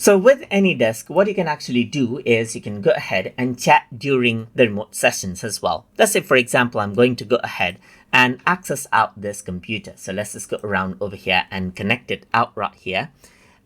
So with AnyDesk, what you can actually do is you can go ahead and chat during the remote sessions as well. Let's say, for example, I'm going to go ahead and access out this computer. So let's just go around over here and connect it out right here.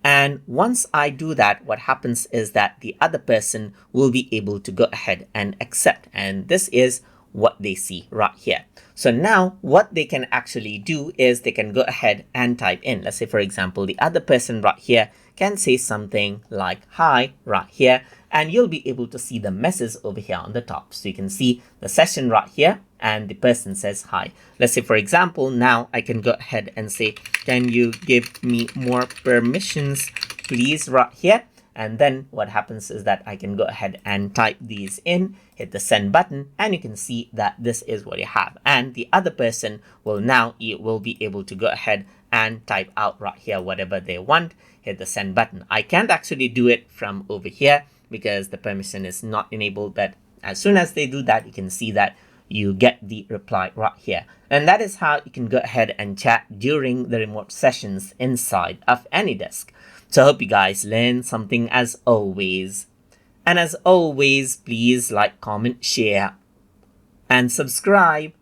And once I do that, what happens is that the other person will be able to go ahead and accept. And this is what they see right here. So now what they can actually do is they can go ahead and type in. Let's say, for example, the other person right here can say something like hi right here, and you'll be able to see the message over here on the top. So you can see the session right here and the person says hi. Let's say, for example, now I can go ahead and say, can you give me more permissions, please, right here. And then what happens is that I can go ahead and type these in, hit the send button, and you can see that this is what you have. And the other person will be able to go ahead and type out right here whatever they want, hit the send button. I can't actually do it from over here because the permission is not enabled, but as soon as they do that, you can see that you get the reply right here. And that is how you can go ahead and chat during the remote sessions inside of AnyDesk. So I hope you guys learned something as always. And as always, please like, comment, share, and subscribe.